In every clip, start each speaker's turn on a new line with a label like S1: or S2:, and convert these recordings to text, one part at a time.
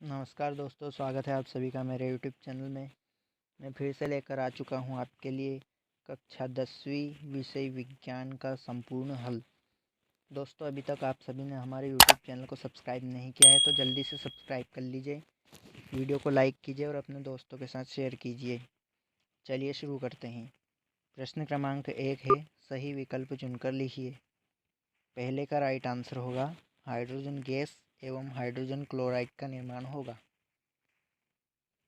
S1: नमस्कार दोस्तों, स्वागत है आप सभी का मेरे यूट्यूब चैनल में। मैं फिर से लेकर आ चुका हूं आपके लिए कक्षा 10वीं विषय विज्ञान का संपूर्ण हल। दोस्तों, अभी तक आप सभी ने हमारे यूट्यूब चैनल को सब्सक्राइब नहीं किया है तो जल्दी से सब्सक्राइब कर लीजिए, वीडियो को लाइक कीजिए और अपने दोस्तों के साथ शेयर कीजिए। चलिए शुरू करते हैं। प्रश्न क्रमांक 1 है, सही विकल्प चुनकर लिखिए। पहले का राइट आंसर होगा हाइड्रोजन गैस एवं हाइड्रोजन क्लोराइड का निर्माण होगा।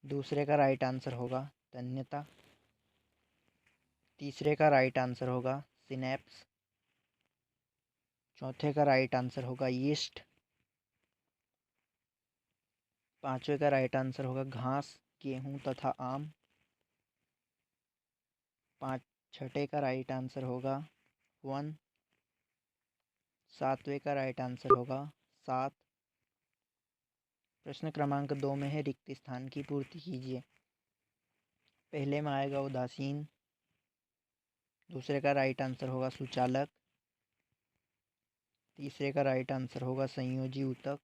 S1: दूसरे का राइट आंसर होगा तन्यता। तीसरे का राइट आंसर होगा सिनेप्स। चौथे का राइट आंसर होगा यीस्ट। पांचवे का राइट आंसर होगा घास, गेहूं तथा आम। छठे का राइट आंसर होगा वन। सातवें का राइट आंसर होगा 7। प्रश्न क्रमांक 2 में है, रिक्त स्थान की पूर्ति कीजिए। पहले में आएगा उदासीन। दूसरे का राइट आंसर होगा सुचालक। तीसरे का राइट आंसर होगा संयोजी ऊतक।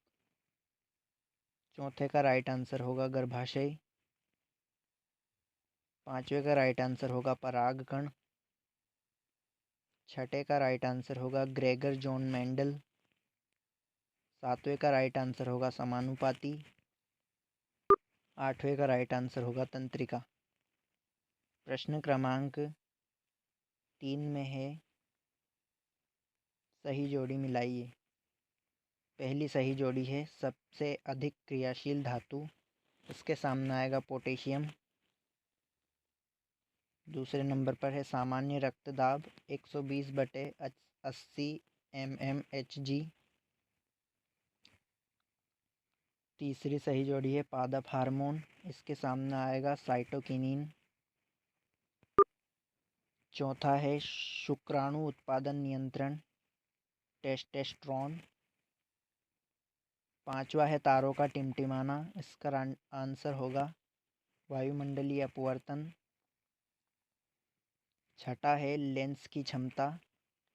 S1: चौथे का राइट आंसर होगा गर्भाशय। पांचवे का राइट आंसर होगा परागकण। छठे का राइट आंसर होगा ग्रेगर जॉन मेंडल। सातवें का राइट आंसर होगा समानुपाती। आठवें का राइट आंसर होगा तंत्रिका। प्रश्न क्रमांक 3 में है, सही जोड़ी मिलाइए। पहली सही जोड़ी है सबसे अधिक क्रियाशील धातु, इसके सामने आएगा पोटेशियम। दूसरे नंबर पर है सामान्य रक्तदाब 120/80 mmHg। तीसरी सही जोड़ी है पादप हार्मोन, इसके सामने आएगा साइटोकिनिन। चौथा है शुक्राणु उत्पादन नियंत्रण, टेस्टोस्टेरोन। पांचवा है तारों का टिमटिमाना, इसका आंसर होगा वायुमंडलीय अपवर्तन। छठा है लेंस की क्षमता।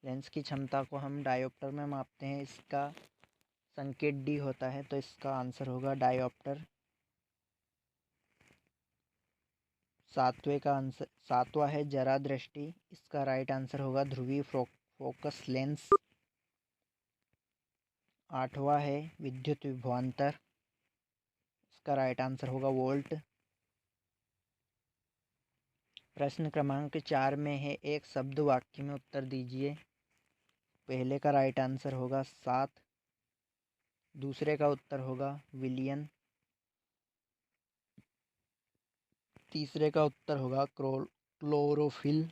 S1: लेंस की क्षमता को हम डायोप्टर में मापते हैं, इसका संकेत डी होता है, तो इसका आंसर होगा डायोप्टर। सातवां है जरा दृष्टि, इसका राइट आंसर होगा ध्रुवीय फोकस लेंस। आठवां है विद्युत विभवांतर, इसका राइट आंसर होगा वोल्ट। प्रश्न क्रमांक 4 में है, एक शब्द वाक्य में उत्तर दीजिए। पहले का राइट आंसर होगा 7। दूसरे का उत्तर होगा विलियन। तीसरे का उत्तर होगा क्लोरोफिल।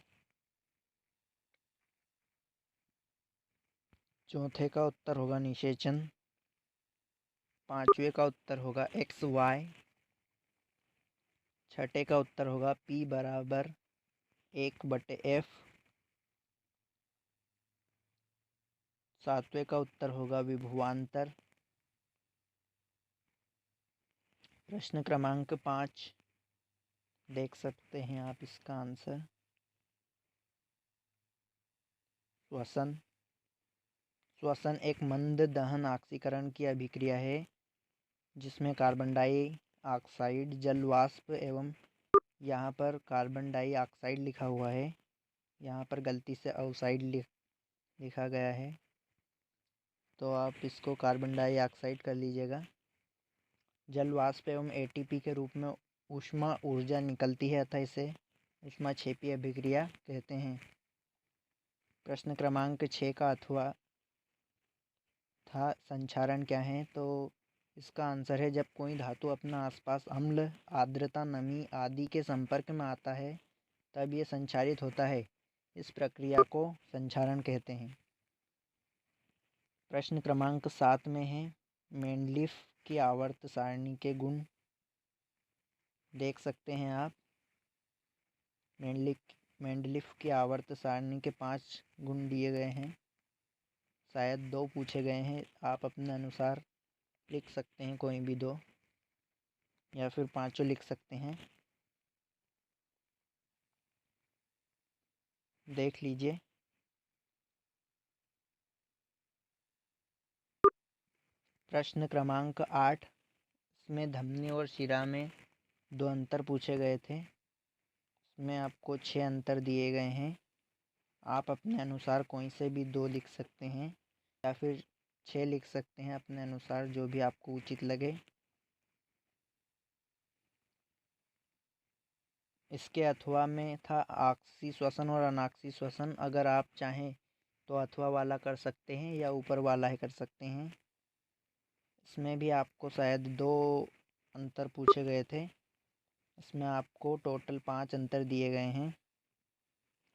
S1: चौथे का उत्तर होगा निषेचन। पांचवे का उत्तर होगा XY। छठे का उत्तर होगा P = 1/F। सातवें का उत्तर होगा विभवांतर। प्रश्न क्रमांक 5 देख सकते हैं आप इसका आंसर। श्वसन। श्वसन एक मंद दहन ऑक्सीकरण की अभिक्रिया है जिसमें कार्बन डाइऑक्साइड जल वाष्प एवं यहाँ पर कार्बन डाइऑक्साइड लिखा हुआ है, यहाँ पर गलती से ऑक्साइड लिखा गया है, तो आप इसको कार्बन डाइऑक्साइड कर लीजिएगा। जल वाष्प एवं एटीपी के रूप में ऊष्मा ऊर्जा निकलती है अतः इसे ऊष्माक्षेपी अभिक्रिया कहते हैं। प्रश्न क्रमांक 6 का अथवा था संक्षारण क्या है, तो इसका आंसर है जब कोई धातु अपना आसपास अम्ल, आर्द्रता, नमी आदि के संपर्क में आता है तब ये संक्षारित होता है। इस प्रक्रिया को संक्षारण कहते हैं। प्रश्न क्रमांक 7 में है, मेंडलीफ की आवर्त सारणी के गुण देख सकते हैं आप। मेंडलीफ की आवर्त सारणी के 5 गुण दिए गए हैं, शायद 2 पूछे गए हैं, आप अपने अनुसार लिख सकते हैं, कोई भी 2 या फिर 5 लिख सकते हैं, देख लीजिए। प्रश्न क्रमांक 8 इसमें धमनी और शिरा में 2 अंतर पूछे गए थे। इसमें आपको 6 अंतर दिए गए हैं। आप अपने अनुसार कोई से भी 2 लिख सकते हैं या फिर 6 लिख सकते हैं, अपने अनुसार जो भी आपको उचित लगे। इसके अथवा में था आक्सी श्वसन और अनाक्सी श्वसन। अगर आप चाहें तो अथवा वाला कर सकते हैं या ऊपर वाला ही कर सकते हैं। इसमें भी आपको शायद 2 अंतर पूछे गए थे। इसमें आपको टोटल 5 अंतर दिए गए हैं।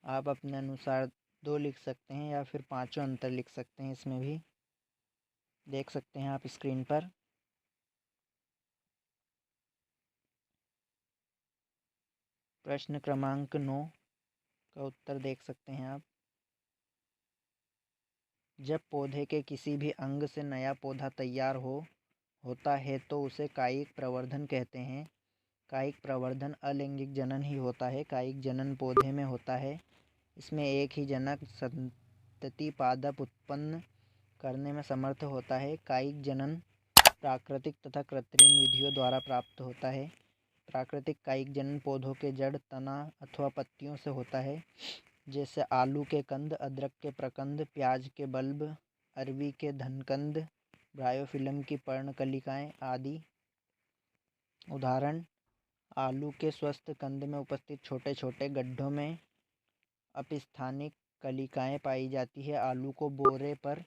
S1: आप अपने अनुसार 2 लिख सकते हैं या फिर 5 अंतर लिख सकते हैं। इसमें भी देख सकते हैं आप स्क्रीन पर। प्रश्न क्रमांक 9 का उत्तर देख सकते हैं आप। जब पौधे के किसी भी अंग से नया पौधा तैयार होता है तो उसे कायिक प्रवर्धन कहते हैं। कायिक प्रवर्धन अलैंगिक जनन ही होता है। कायिक जनन पौधे में होता है। इसमें एक ही जनक संतति पादप उत्पन्न करने में समर्थ होता है। कायिक जनन प्राकृतिक तथा कृत्रिम विधियों द्वारा प्राप्त होता है। प्राकृतिक कायिक जनन पौधों के जड़, तना अथवा पत्तियों से होता है, जैसे आलू के कंद, अदरक के प्रकंद, प्याज के बल्ब, अरवी के धनकंद, ब्रायोफिल्म की पर्णकलिकाएं आदि। उदाहरण: आलू के स्वस्थ कंद में उपस्थित छोटे छोटे गड्ढों में अपस्थानिक कलिकाएं पाई जाती है। आलू को बोरे पर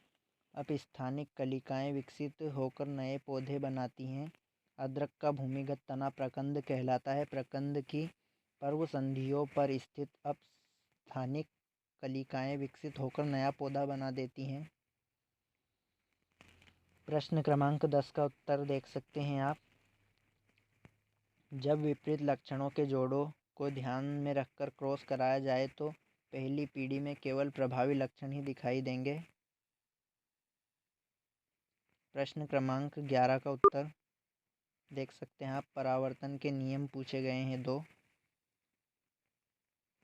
S1: अपस्थानिक कलिकाएं विकसित होकर नए पौधे बनाती हैं। अदरक का भूमिगत तना प्रकंद कहलाता है। प्रकंद की पर्वसंधियों पर स्थित अपस्थानिक कलिकाएं विकसित होकर नया पौधा बना देती हैं। प्रश्न क्रमांक 10 का उत्तर देख सकते हैं आप। जब विपरीत लक्षणों के जोड़ों को ध्यान में रखकर क्रॉस कराया जाए तो पहली पीढ़ी में केवल प्रभावी लक्षण ही दिखाई देंगे। प्रश्न क्रमांक 11 का उत्तर देख सकते हैं आप। परावर्तन के नियम पूछे गए हैं 2,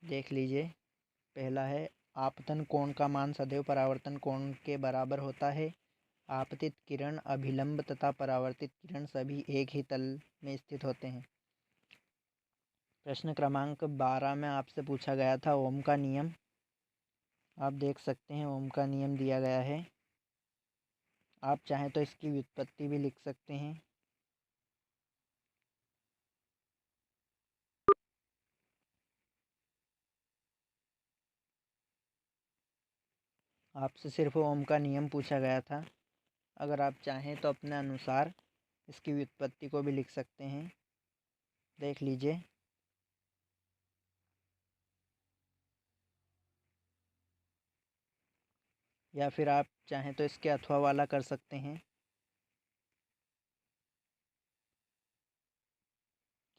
S1: देख लीजिए। पहला है, आपतन कोण का मान सदैव परावर्तन कोण के बराबर होता है। आपतित किरण, अभिलंब तथा परावर्तित किरण सभी एक ही तल में स्थित होते हैं। प्रश्न क्रमांक 12 में आपसे पूछा गया था ओम का नियम। आप देख सकते हैं ओम का नियम दिया गया है। आप चाहें तो इसकी व्युत्पत्ति भी लिख सकते हैं। आपसे सिर्फ ओम का नियम पूछा गया था। अगर आप चाहें तो अपने अनुसार इसकी व्युत्पत्ति को भी लिख सकते हैं। देख लीजिए। या फिर आप चाहें तो इसके अथवा वाला कर सकते हैं।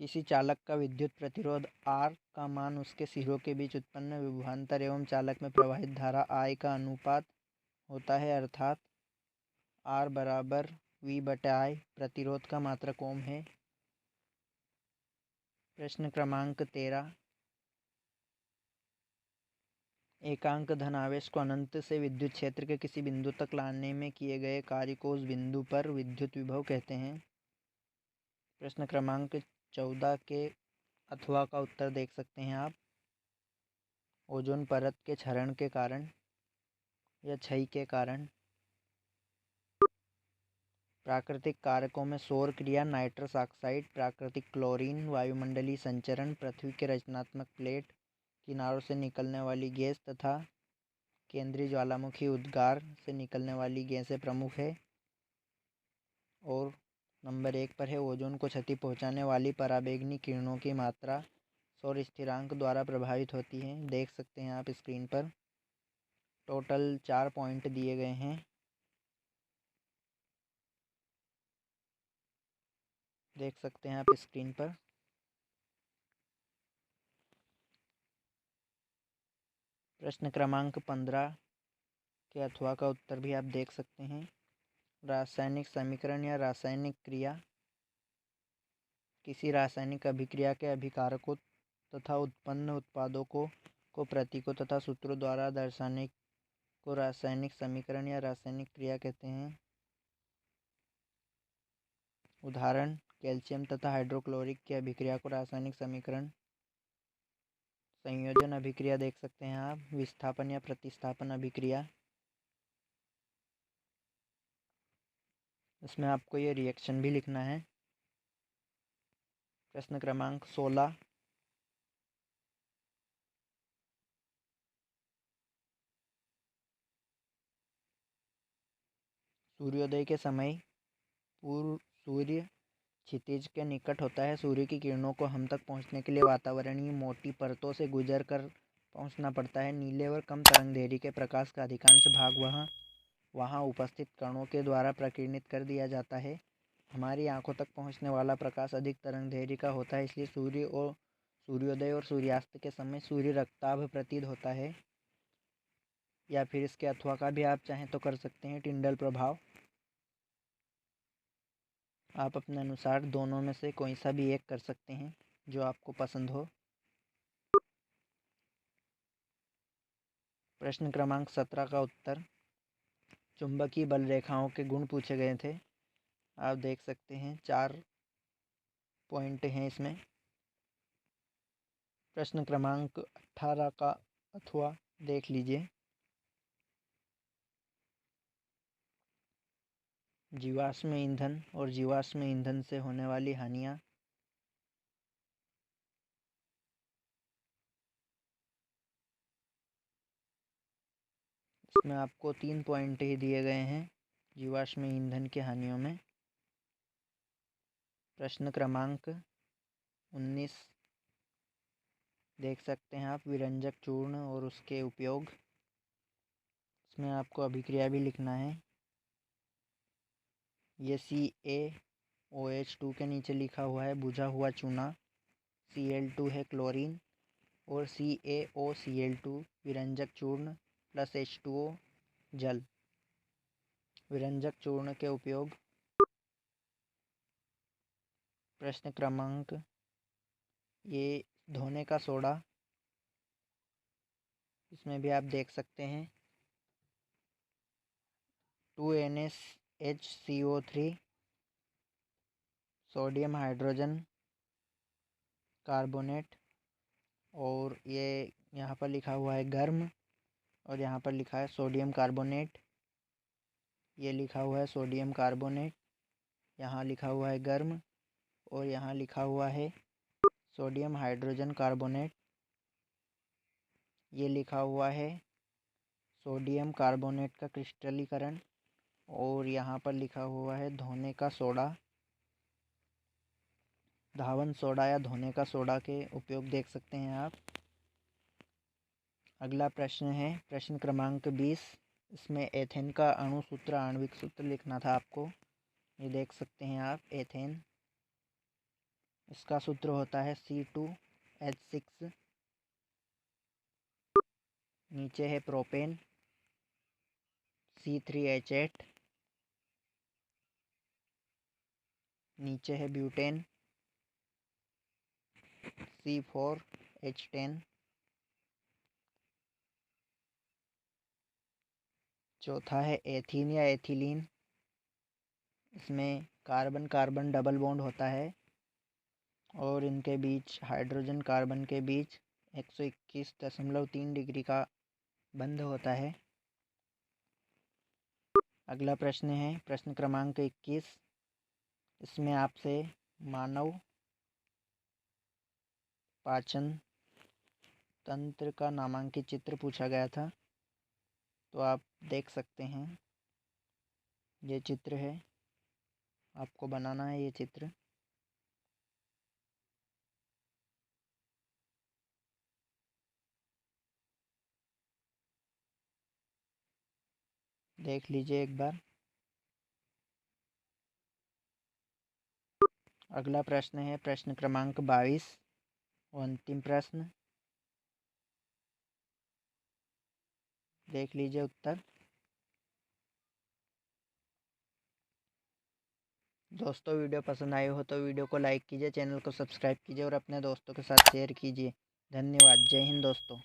S1: किसी चालक का विद्युत प्रतिरोध R का मान उसके सिरों के बीच उत्पन्न विभवांतर एवं चालक में प्रवाहित धारा I का अनुपात होता है, अर्थात R बराबर V/I। प्रतिरोध का मात्रक ओम है। प्रश्न क्रमांक 13, एकांक धन आवेश को अनंत से विद्युत क्षेत्र के किसी बिंदु तक लाने में किए गए कार्य को उस बिंदु पर विद्युत विभव कहते हैं। प्रश्न क्रमांक 14 के अथवा का उत्तर देख सकते हैं आप। ओजोन परत के क्षरण के कारण या क्षय के कारण प्राकृतिक कारकों में सौर क्रिया, नाइट्रस ऑक्साइड, प्राकृतिक क्लोरीन, वायुमंडलीय संचरण, पृथ्वी के रचनात्मक प्लेट किनारों से निकलने वाली गैस तथा केंद्रीय ज्वालामुखी उद्गार से निकलने वाली गैसें प्रमुख है। और नंबर 1 पर है, ओजोन को क्षति पहुंचाने वाली पराबैंगनी किरणों की मात्रा सौर स्थिरांक द्वारा प्रभावित होती है। देख सकते हैं आप स्क्रीन पर। टोटल 4 पॉइंट दिए गए हैं। देख सकते हैं आप स्क्रीन पर। प्रश्न क्रमांक 15 के अथवा का उत्तर भी आप देख सकते हैं। रासायनिक समीकरण या रासायनिक क्रिया किसी रासायनिक अभिक्रिया के अभिकारकों तथा उत्पन्न उत्पादों को प्रतीकों तथा सूत्रों द्वारा दर्शाने को रासायनिक समीकरण या रासायनिक क्रिया कहते हैं। उदाहरण कैल्शियम तथा हाइड्रोक्लोरिक की अभिक्रिया को रासायनिक समीकरण। संयोजन अभिक्रिया देख सकते हैं आप, विस्थापन या प्रतिस्थापन अभिक्रिया। इसमें आपको ये रिएक्शन भी लिखना है। प्रश्न क्रमांक 16। सूर्योदय के समय पूर्व सूर्य क्षितिज के निकट होता है। सूर्य की किरणों को हम तक पहुंचने के लिए वातावरणीय मोटी परतों से गुजर कर पहुंचना पड़ता है। नीले और कम तरंगदैर्घ्य के प्रकाश का अधिकांश भाग वहां उपस्थित कणों के द्वारा प्रकीर्णित कर दिया जाता है। हमारी आंखों तक पहुंचने वाला प्रकाश अधिक तरंगदैर्घ्य का होता है, इसलिए सूर्योदय और सूर्यास्त के समय सूर्य रक्ताभ प्रतीत होता है। या फिर इसके अथवा का भी आप चाहें तो कर सकते हैं, टिंडल प्रभाव। आप अपने अनुसार दोनों में से कोई सा भी एक कर सकते हैं जो आपको पसंद हो। प्रश्न क्रमांक 17 का उत्तर। चुंबकीय बल रेखाओं के गुण पूछे गए थे। आप देख सकते हैं 4 पॉइंट हैं इसमें। प्रश्न क्रमांक 18 का अथवा देख लीजिए। जीवाश्म ईंधन और जीवाश्म ईंधन से होने वाली हानियाँ। इसमें आपको 3 पॉइंट ही दिए गए हैं जीवाश्म ईंधन की हानियों में। प्रश्न क्रमांक 19 देख सकते हैं आप, विरंजक चूर्ण और उसके उपयोग। इसमें आपको अभिक्रिया भी लिखना है। ये CaOH2 के नीचे लिखा हुआ है बुझा हुआ चूना, Cl2 है क्लोरीन, और CaOCl2 विरंजक चूर्ण प्लस H2O जल। विरंजक चूर्ण के उपयोग। प्रश्न क्रमांक ये धोने का सोडा। इसमें भी आप देख सकते हैं 2NaHCO3, सोडियम हाइड्रोजन कार्बोनेट, और ये यहाँ पर लिखा हुआ है गर्म, और यहाँ पर लिखा है सोडियम कार्बोनेट। ये लिखा हुआ है सोडियम कार्बोनेट, यहाँ लिखा हुआ है गर्म, और यहाँ लिखा हुआ है सोडियम हाइड्रोजन कार्बोनेट। ये लिखा हुआ है सोडियम कार्बोनेट का क्रिस्टलीकरण, और यहाँ पर लिखा हुआ है धोने का सोडा। धावन सोडा या धोने का सोडा के उपयोग देख सकते हैं आप। अगला प्रश्न है प्रश्न क्रमांक 20। इसमें एथेन का अणु सूत्र, आणविक सूत्र लिखना था आपको। ये देख सकते हैं आप, एथेन। इसका सूत्र होता है C2H6। नीचे है प्रोपेन, C3H8। नीचे है ब्यूटेन, C4H10। चौथा है एथीन या एथिलीन। इसमें कार्बन कार्बन डबल बॉन्ड होता है, और इनके बीच हाइड्रोजन कार्बन के बीच 121.3 डिग्री का बंध होता है। अगला प्रश्न है प्रश्न क्रमांक 21। इसमें आपसे मानव पाचन तंत्र का नामांकित चित्र पूछा गया था। तो आप देख सकते हैं, ये चित्र है, आपको बनाना है ये चित्र। देख लीजिए एक बार। अगला प्रश्न है प्रश्न क्रमांक 22 और अंतिम प्रश्न। देख लीजिए उत्तर। दोस्तों, वीडियो पसंद आए हो तो वीडियो को लाइक कीजिए, चैनल को सब्सक्राइब कीजिए और अपने दोस्तों के साथ शेयर कीजिए। धन्यवाद। जय हिंद दोस्तों।